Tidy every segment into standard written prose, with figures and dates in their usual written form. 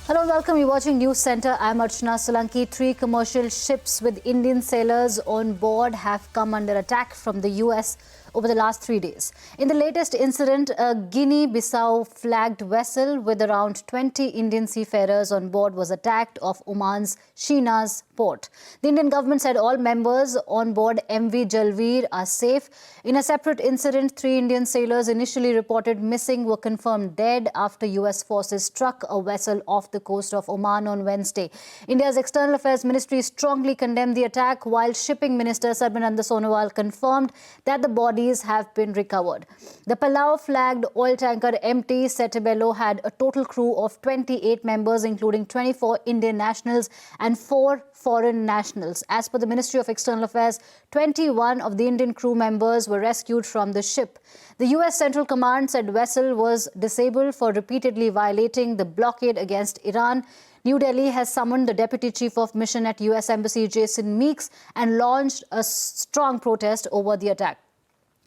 Hello and welcome. You're watching Newscentre. I'm Archana Solanki. 3 commercial ships with Indian sailors on board have come under attack from the US over the last 3 days. In the latest incident, a Guinea-Bissau flagged vessel with around 20 Indian seafarers on board was attacked off Oman's Shiraz port. The Indian government said all members on board MV Jalveer are safe. In a separate incident, 3 Indian sailors initially reported missing were confirmed dead after US forces struck a vessel off the coast of Oman on Wednesday. India's External Affairs Ministry strongly condemned the attack, while Shipping Minister Sarbananda Sonowal confirmed that the bodies have been recovered. The Palau-flagged oil tanker MT Setebello had a total crew of 28 members, including 24 Indian nationals and 4 foreign nationals. As per the Ministry of External Affairs, 21 of the Indian crew members were rescued from the ship. The US Central Command said vessel was disabled for repeatedly violating the blockade against Iran. New Delhi has summoned the Deputy Chief of Mission at US Embassy Jason Meeks and launched a strong protest over the attack.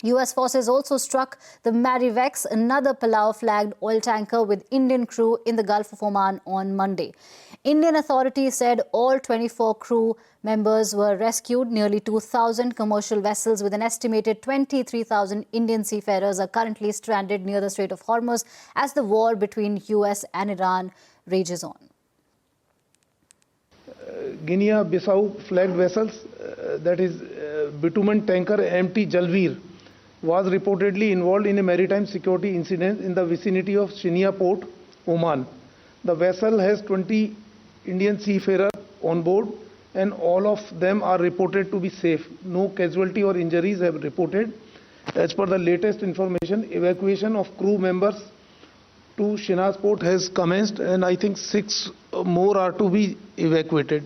US forces also struck the Marivex, another Palau-flagged oil tanker with Indian crew in the Gulf of Oman on Monday. Indian authorities said all 24 crew members were rescued. Nearly 2,000 commercial vessels with an estimated 23,000 Indian seafarers are currently stranded near the Strait of Hormuz as the war between US and Iran rages on. Guinea-Bissau flagged vessels, that is bitumen tanker MT Jalveer, was reportedly involved in a maritime security incident in the vicinity of Shiraz port, Oman. The vessel has 20 Indian seafarers on board and all of them are reported to be safe. No casualty or injuries have reported. As per the latest information, evacuation of crew members to Shiraz port has commenced and I think 6 more are to be evacuated.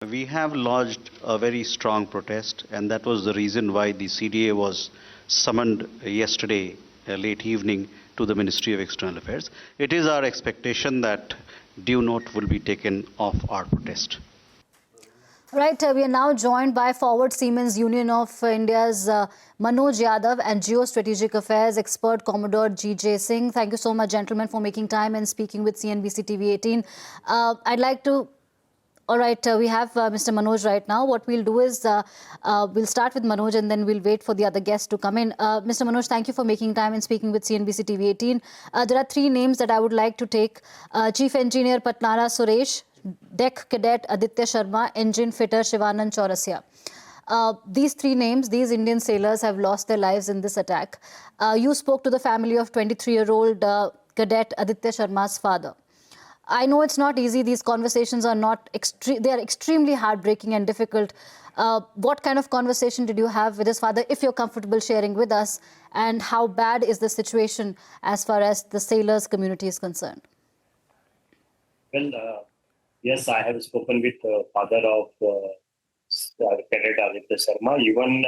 We have lodged a very strong protest, and that was the reason why the CDA was summoned yesterday late evening to the Ministry of External Affairs. It is our expectation that due note will be taken of our protest. Right, we are now joined by Forward Seamen's Union of India's Manoj Yadav and Geo-Strategic Affairs expert Commodore G.J. Singh. Thank you so much, gentlemen, for making time and speaking with CNBC-TV18. I'd like to... All right, we have Mr. Manoj right now. What we'll do is we'll start with Manoj and then we'll wait for the other guests to come in. Mr. Manoj, thank you for making time and speaking with CNBC-TV18. There are 3 names that I would like to take. Chief Engineer Patnara Suresh, Deck Cadet Aditya Sharma, Engine Fitter Shivanand Chaurasia. These 3 names, these Indian sailors have lost their lives in this attack. You spoke to the family of 23-year-old Cadet Aditya Sharma's father. I know it's not easy. These conversations are not they are extremely heartbreaking and difficult. What kind of conversation did you have with his father, if you're comfortable sharing with us, and how bad is the situation as far as the sailors community is concerned? Well, yes, I have spoken with the father of Cadet Aditya Sharma, even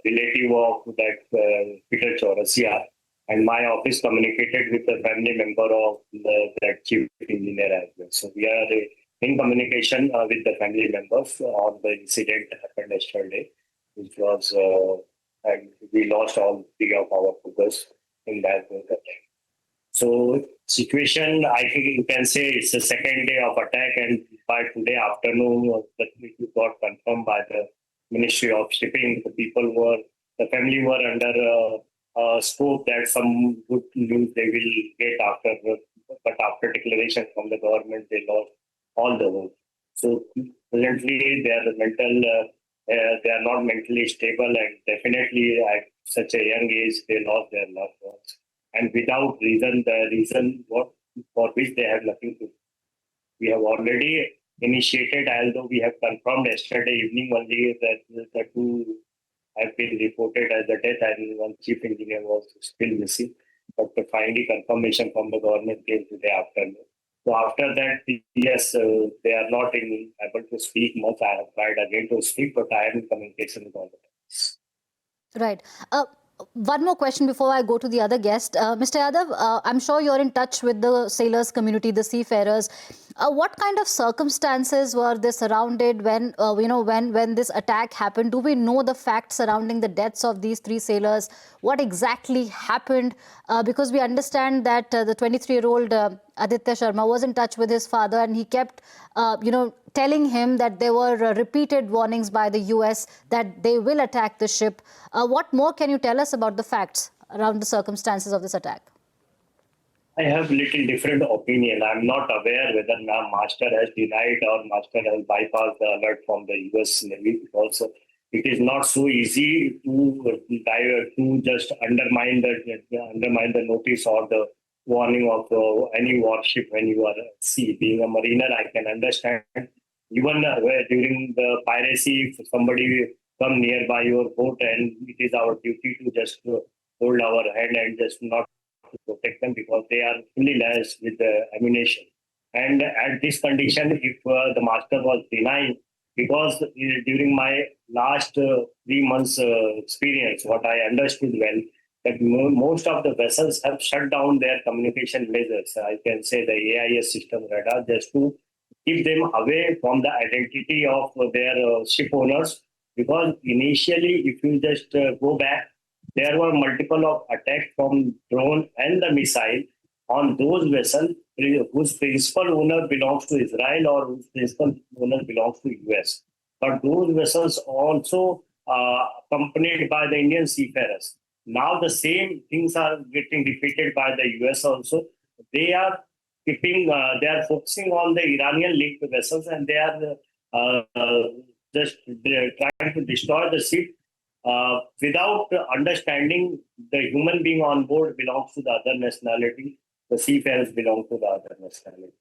relative of that Peter Chaurasia. And my office communicated with the family member of that chief engineer as well. So we are in communication with the family members on the incident that happened yesterday, which was, and we lost all 3 of our focus in that. So situation, I think you can say it's the second day of attack, and by today afternoon, it got confirmed by the Ministry of Shipping. The family were under scope that some good news they will get after, but after declaration from the government, they lost all the hope. So presently, they are not mentally stable, and definitely at such a young age, they lost their loved ones, and without reason, the reason for which they have nothing to do. We have already initiated, although we have confirmed yesterday evening only that the 2 have been reported as a death, and 1 chief engineer was still missing. But the final confirmation from the government came today afternoon. So after that, yes, they are not able to speak much. I have tried again to speak, but I am in communication with all of them. Right. One more question before I go to the other guest. Mr. Yadav, I'm sure you're in touch with the sailors community, the seafarers. What kind of circumstances were they surrounded when, when this attack happened? Do we know the facts surrounding the deaths of these 3 sailors? What exactly happened? Because we understand that the 23-year-old Aditya Sharma was in touch with his father, and he kept, telling him that there were repeated warnings by the US that they will attack the ship. What more can you tell us about the facts around the circumstances of this attack? I have little different opinion. I'm not aware whether Master has denied or Master has bypassed the alert from the US Navy. Also, it is not so easy to just undermine the notice or the warning of any warship when you are at sea. Being a mariner, I can understand. Even during the piracy, if somebody come nearby your boat, and it is our duty to just hold our hand and just not to protect them, because they are fully laced with the ammunition. And at this condition, if the master was denying, because during my last 3 months experience, what I understood well, that most of the vessels have shut down their communication lasers. I can say the AIS system radar, just to keep them away from the identity of their ship owners. Because initially, if you just go back, there were multiple of attacks from drone and the missile on those vessels whose principal owner belongs to Israel or whose principal owner belongs to US. But those vessels also accompanied by the Indian seafarers. Now the same things are getting repeated by the US also. They are they are focusing on the Iranian-linked vessels, and they are trying to destroy the ship without understanding the human being on board belongs to the other nationality. The seafarers belong to the other nationality.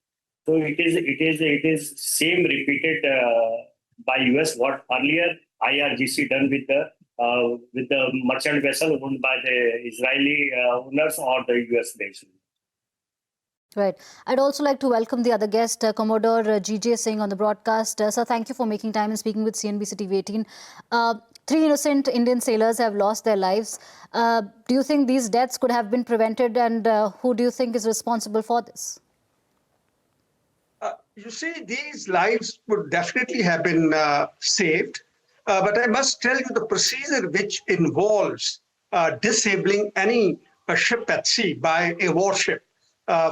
So it is same repeated by US what earlier IRGC done with the merchant vessel owned by the Israeli owners or the US based. Right. I'd also like to welcome the other guest, Commodore GJ Singh on the broadcast. Sir, thank you for making time and speaking with CNBC-TV18. 3 innocent Indian sailors have lost their lives. Do you think these deaths could have been prevented, and who do you think is responsible for this? You see, these lives would definitely have been saved. But I must tell you the procedure which involves disabling any ship at sea by a warship.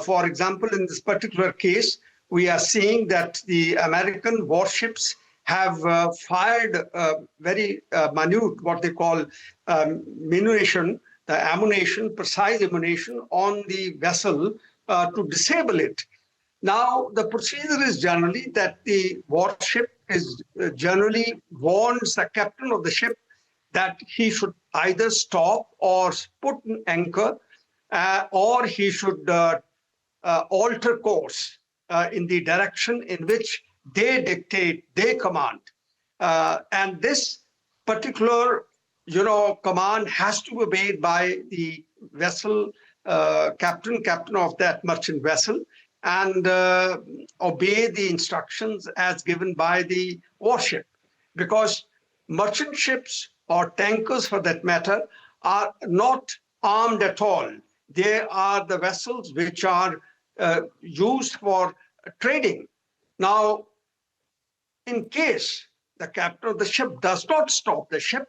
For example, in this particular case, we are seeing that the American warships have fired very minute, what they call ammunition, precise ammunition on the vessel to disable it. Now, the procedure is generally that the warship is generally warns the captain of the ship that he should either stop or put an anchor, or he should alter course in the direction in which they dictate, they command. And this particular, command has to be obeyed by the vessel captain of that merchant vessel, and obey the instructions as given by the warship. Because merchant ships, or tankers for that matter, are not armed at all. They are the vessels which are used for trading. Now, in case the captain of the ship does not stop the ship,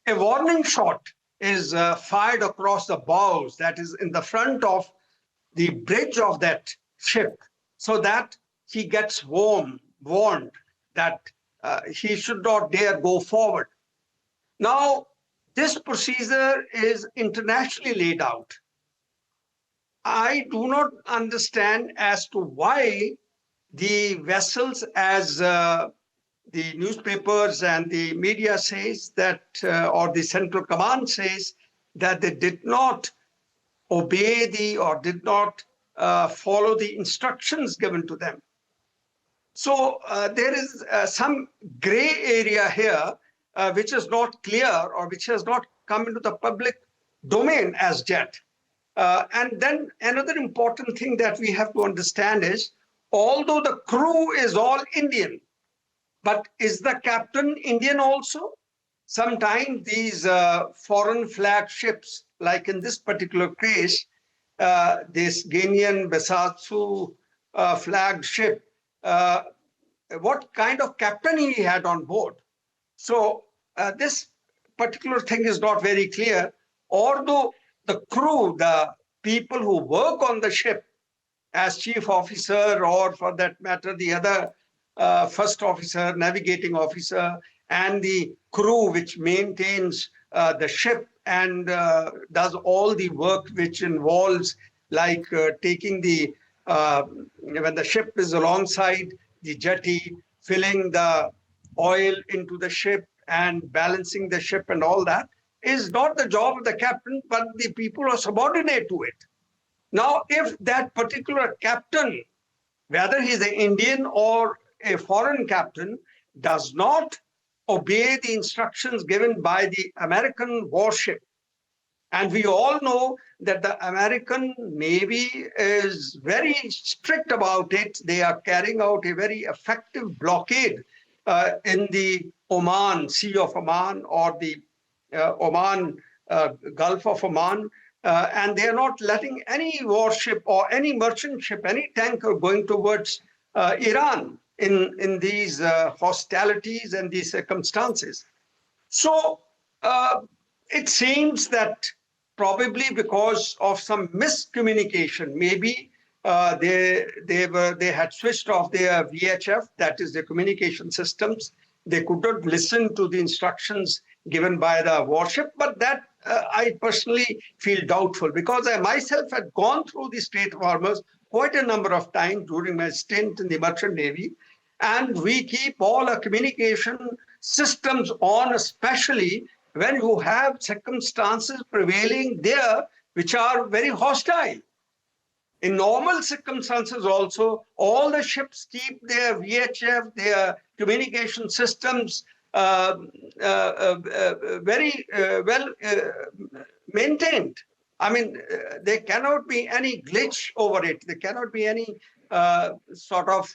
a warning shot is fired across the bows, that is in the front of the bridge of that ship, so that he gets warned that he should not dare go forward. Now, this procedure is internationally laid out. I do not understand as to why the vessels, as the newspapers and the media says that, or the central command says, that they did not obey or did not follow the instructions given to them. So there is some gray area here which is not clear, or which has not come into the public domain as yet. And then another important thing that we have to understand is, although the crew is all Indian, but is the captain Indian also? sometimes these foreign flag ships, like in this particular case, this Ghanaian Besatsu flag ship, what kind of captain he had on board. So this particular thing is not very clear, although the crew, the people who work on the ship as chief officer, or for that matter, the other first officer, navigating officer, and the crew which maintains the ship and does all the work which involves like taking the, when the ship is alongside the jetty, filling the oil into the ship and balancing the ship and all that, is not the job of the captain, but the people who are subordinate to it. Now, if that particular captain, whether he's an Indian or a foreign captain, does not obey the instructions given by the American warship, and we all know that the American Navy is very strict about it. They are carrying out a very effective blockade in the Oman, Sea of Oman, or the Oman, Gulf of Oman, and they are not letting any warship or any merchant ship, any tanker going towards Iran in these hostilities and these circumstances. So it seems that probably because of some miscommunication, maybe they had switched off their VHF, that is the communication systems. They could not listen to the instructions given by the warship, but that I personally feel doubtful, because I myself had gone through the Strait of Hormuz quite a number of times during my stint in the Merchant Navy, and we keep all our communication systems on, especially when you have circumstances prevailing there which are very hostile. In normal circumstances also, all the ships keep their VHF, their communication systems very well maintained. I mean, there cannot be any glitch over it. There cannot be any sort of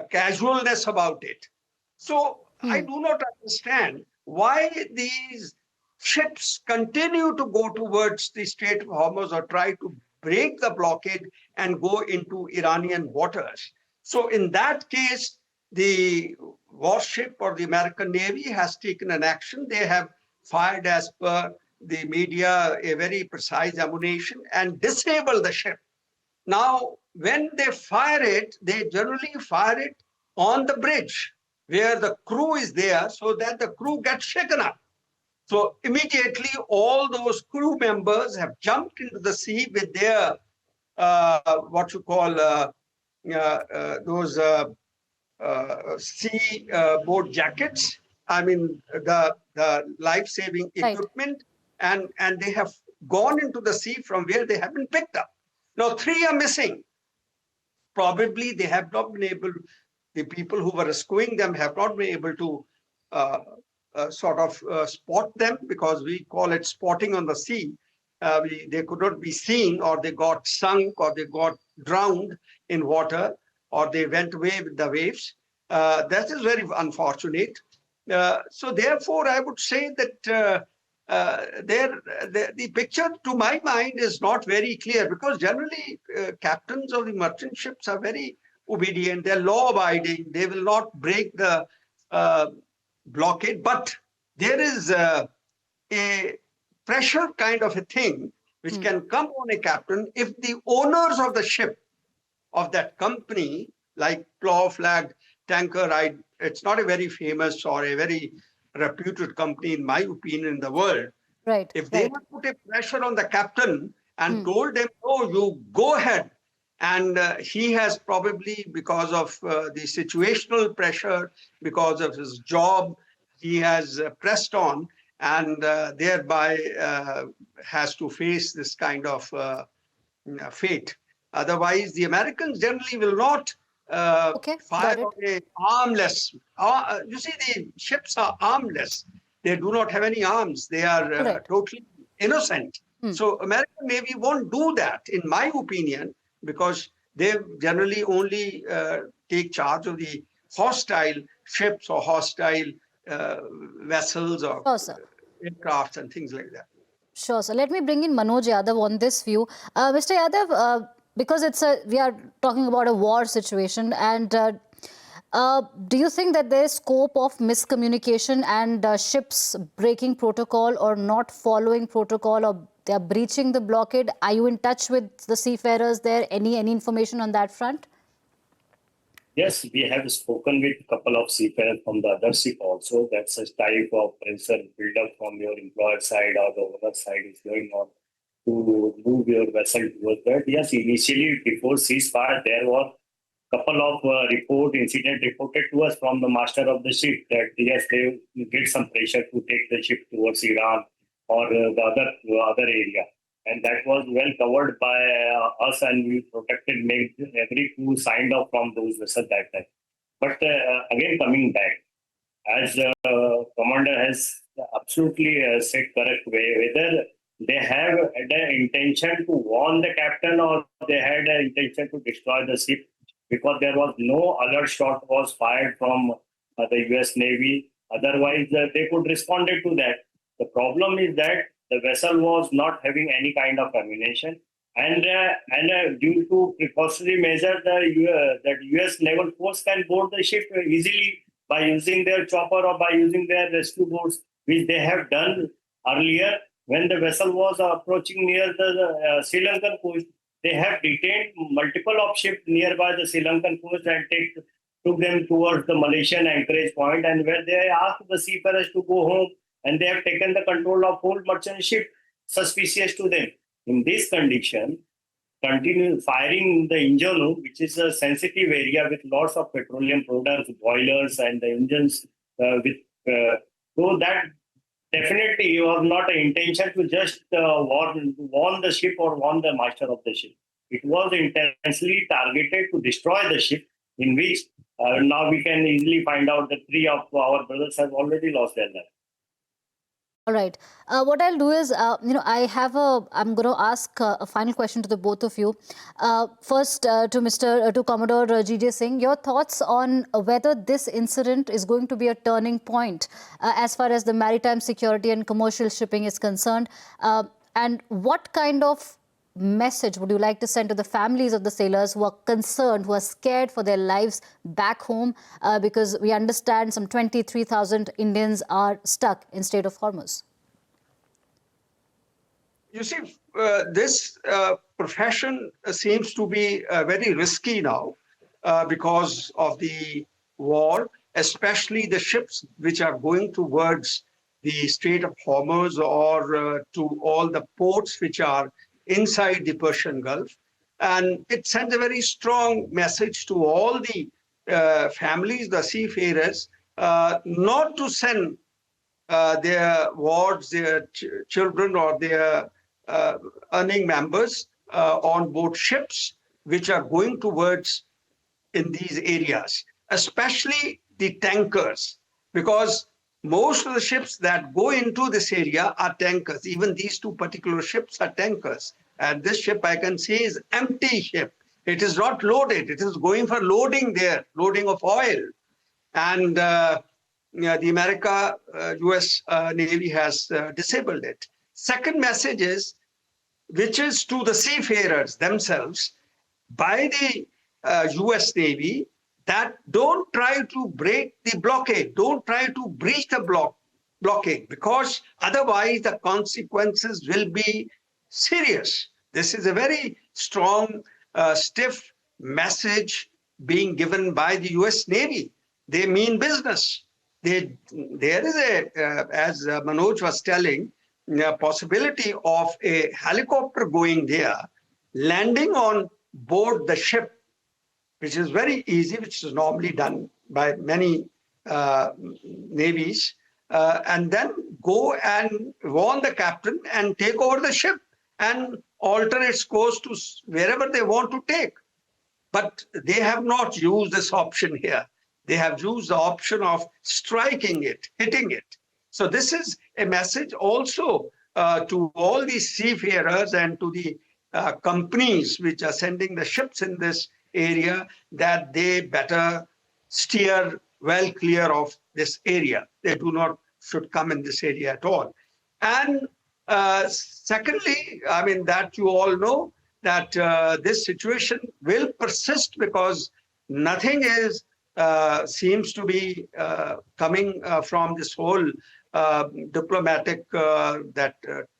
casualness about it. So I do not understand why these ships continue to go towards the Strait of Hormuz or try to break the blockade and go into Iranian waters. So in that case, the warship or the American Navy has taken an action. They have fired, as per the media, a very precise ammunition and disabled the ship. Now, when they fire it, they generally fire it on the bridge where the crew is there, so that the crew gets shaken up. So immediately all those crew members have jumped into the sea with their what you call those sea boat jackets. I mean the life-saving equipment, and they have gone into the sea from where they have been picked up. Now 3 are missing. Probably they have not been able. The people who were rescuing them have not been able to sort of spot them, because we call it spotting on the sea. They could not be seen, or they got sunk, or they got drowned in water, or they went away with the waves. That is very unfortunate. So therefore, I would say that the picture, to my mind, is not very clear, because generally captains of the merchant ships are very obedient. They're law-abiding. They will not break the blockade. But there is a pressure kind of a thing which can come on a captain if the owners of the ship, of that company, like Plough Flag Tanker, it's not a very famous or a very reputed company, in my opinion, in the world. Right. If they would put a pressure on the captain and told them, oh, you go ahead, and he has probably, because of the situational pressure, because of his job, he has pressed on, and thereby has to face this kind of fate. Otherwise, the Americans generally will not fire on a armless. You see, the ships are armless. They do not have any arms. They are totally innocent. So American Navy won't do that, in my opinion, because they generally only take charge of the hostile ships or hostile vessels or Sure, sir. aircrafts and things like that. Sure, so let me bring in Manoj Yadav on this view. Mr. Yadav, because we are talking about a war situation, and do you think that there is scope of miscommunication and ships breaking protocol or not following protocol, or they are breaching the blockade? Are you in touch with the seafarers there? Any information on that front? Yes, we have spoken with a couple of seafarers from the other ship also. That's a type of pressure build-up from your employer side or the owner side is going on to move your vessel towards that. Yes, initially before ceasefire, there was a couple of incident reported to us from the master of the ship that yes, they get some pressure to take the ship towards Iran or the other area. And that was well covered by us, and we protected every crew signed off from those vessels that time. But again, coming back, as Commander has absolutely said correct way, whether they have had an intention to warn the captain or they had an intention to destroy the ship, because there was no alert shot was fired from the US Navy. Otherwise, they could respond to that. The problem is that the vessel was not having any kind of ammunition, and due to precautionary measure, the U.S. naval force can board the ship easily by using their chopper or by using their rescue boats, which they have done earlier. When the vessel was approaching near the Sri Lankan coast, they have detained multiple of ships nearby the Sri Lankan coast and took them towards the Malaysian anchorage point, and where they asked the seafarers to go home, and they have taken the control of whole merchant ship suspicious to them. In this condition, continue firing the engine room, which is a sensitive area with lots of petroleum products, boilers, and the engines so that definitely was not an intention to just warn the ship or warn the master of the ship. It was intensely targeted to destroy the ship, in which now we can easily find out that 3 of our brothers have already lost their life. All right. What I'll do is, I'm going to ask a final question to the both of you. First, to Commodore G.J. Singh, your thoughts on whether this incident is going to be a turning point as far as the maritime security and commercial shipping is concerned, and what kind of message would you like to send to the families of the sailors who are concerned, who are scared for their lives back home, because we understand some 23,000 Indians are stuck in Strait of Hormuz? You see, this profession seems to be very risky now because of the war, especially the ships which are going towards the Strait of Hormuz or to all the ports which are inside the Persian Gulf. And it sends a very strong message to all the families, the seafarers, not to send their wards, their children or their earning members on board ships which are going towards in these areas, especially the tankers, because most of the ships that go into this area are tankers. Even these 2 particular ships are tankers. And this ship, I can say, is empty ship. It is not loaded. It is going for loading there, loading of oil. And the US Navy has disabled it. Second message is, which is to the seafarers themselves, by the US Navy, that don't try to break the blockade, don't try to breach the blockade, because otherwise the consequences will be serious. This is a very strong, stiff message being given by the US Navy. They mean business. There is as Manoj was telling, a possibility of a helicopter going there, landing on board the ship, which is very easy, which is normally done by many navies, and then go and warn the captain and take over the ship and alter its course to wherever they want to take. But they have not used this option here. They have used the option of striking it, hitting it. So this is a message also to all these seafarers and to the companies which are sending the ships in this area, that they better steer well clear of this area. They do not should come in this area at all. And secondly, I mean, that you all know that this situation will persist because nothing is seems to be coming from this whole diplomatic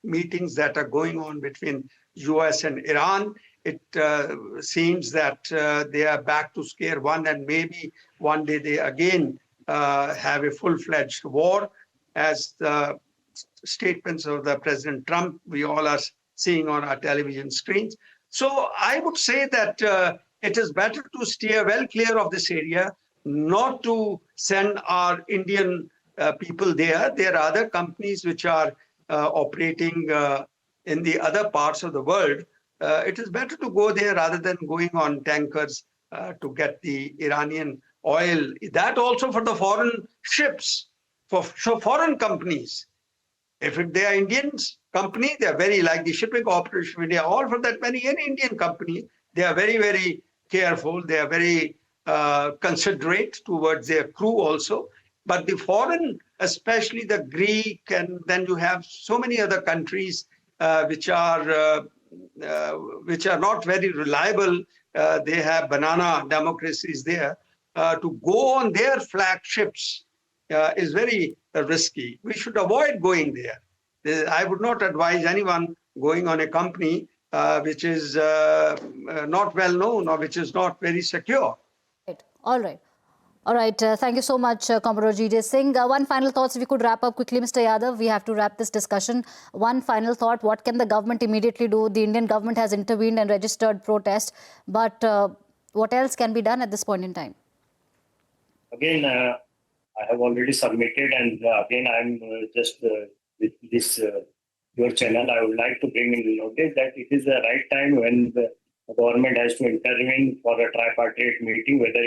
meetings that are going on between US and Iran. It seems that they are back to square one, and maybe one day they again have a full-fledged war, as the statements of the President Trump we all are seeing on our television screens. So I would say that it is better to steer well clear of this area, not to send our Indian people there. There are other companies which are operating in the other parts of the world. It is better to go there rather than going on tankers to get the Iranian oil. That also for the foreign ships, for foreign companies. If they are Indians company, they are very, like the Shipping Corporation of India, all for that any Indian company, they are very, very careful. They are very considerate towards their crew also. But the foreign, especially the Greek, and then you have so many other countries which are not very reliable. They have banana democracies there. To go on their flagships is very risky. We should avoid going there. I would not advise anyone going on a company which is not well known or which is not very secure. Right. All right. All right. Thank you so much, Commodore G.J. Singh. One final thought, if we could wrap up quickly, Mr. Yadav. We have to wrap this discussion. One final thought. What can the government immediately do? The Indian government has intervened and registered protest. But what else can be done at this point in time? Again, I have already submitted, and again, I'm just with this your channel, I would like to bring in notice that it is the right time when the government has to intervene for a tripartite meeting, whether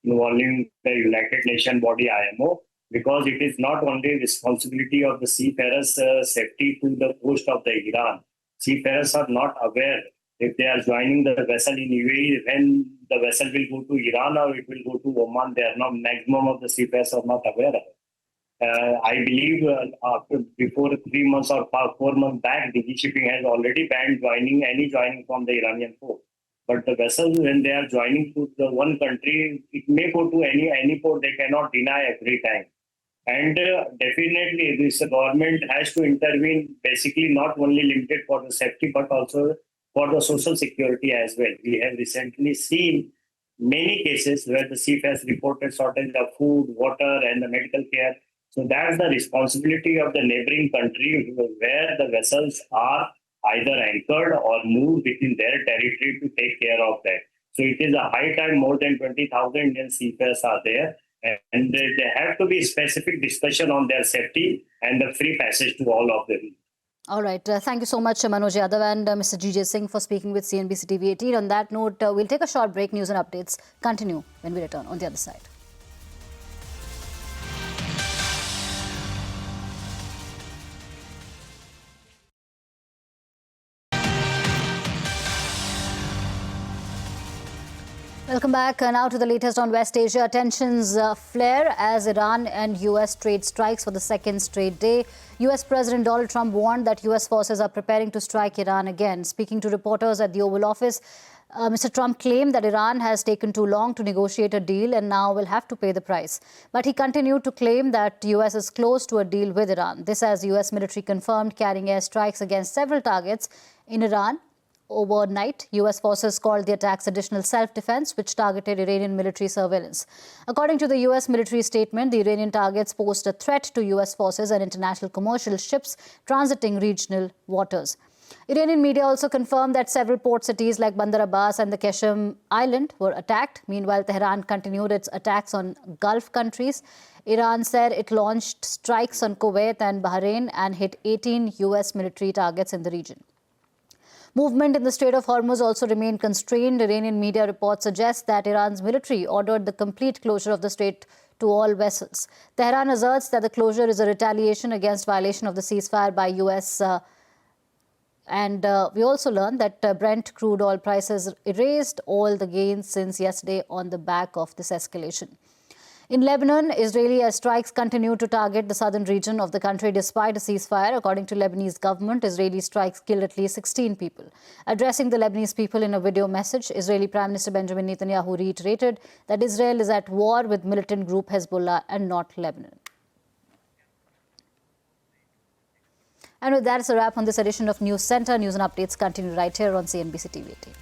involving the United Nations body IMO, because it is not only responsibility of the seafarers' safety to the coast of the Iran. Seafarers are not aware if they are joining the vessel in UAE, when the vessel will go to Iran or it will go to Oman. They are not, maximum of the seafarers are not aware of it. I believe before 3 months or 4 months back, DG Shipping has already banned any joining from the Iranian port. But the vessels, when they are joining to the one country, it may go to any port. They cannot deny every time. And definitely, this government has to intervene, basically not only limited for the safety, but also for the social security as well. We have recently seen many cases where the seafarers reported shortage of food, water, and the medical care. So that's the responsibility of the neighboring country where the vessels are either anchored or moved within their territory to take care of that. So it is a high time. More than 20,000 Indian seafarers are there, and there have to be specific discussion on their safety and the free passage to all of them. All right. Thank you so much, Manoj Yadav and Mr. G.J. Singh for speaking with CNBC-TV18. On that note, we'll take a short break. News and updates continue when we return on the other side. Welcome back. Now to the latest on West Asia. Tensions flare as Iran and US trade strikes for the second straight day. US President Donald Trump warned that US forces are preparing to strike Iran again. Speaking to reporters at the Oval Office, Mr. Trump claimed that Iran has taken too long to negotiate a deal and now will have to pay the price. But he continued to claim that US is close to a deal with Iran. This as US military confirmed carrying air strikes against several targets in Iran. Overnight, US forces called the attacks additional self-defense, which targeted Iranian military surveillance. According to the US military statement, the Iranian targets posed a threat to US forces and international commercial ships transiting regional waters. Iranian media also confirmed that several port cities like Bandar Abbas and the Qasem Island were attacked. Meanwhile, Tehran continued its attacks on Gulf countries. Iran said it launched strikes on Kuwait and Bahrain and hit 18 US military targets in the region. Movement in the Strait of Hormuz also remained constrained. Iranian media reports suggest that Iran's military ordered the complete closure of the strait to all vessels. Tehran asserts that the closure is a retaliation against violation of the ceasefire by US. And we also learned that Brent crude oil prices erased all the gains since yesterday on the back of this escalation. In Lebanon, Israeli airstrikes continue to target the southern region of the country despite a ceasefire. According to Lebanese government, Israeli strikes killed at least 16 people. Addressing the Lebanese people in a video message, Israeli Prime Minister Benjamin Netanyahu reiterated that Israel is at war with militant group Hezbollah and not Lebanon. And with that, it's a wrap on this edition of News Centre. News and updates continue right here on CNBC-TV18.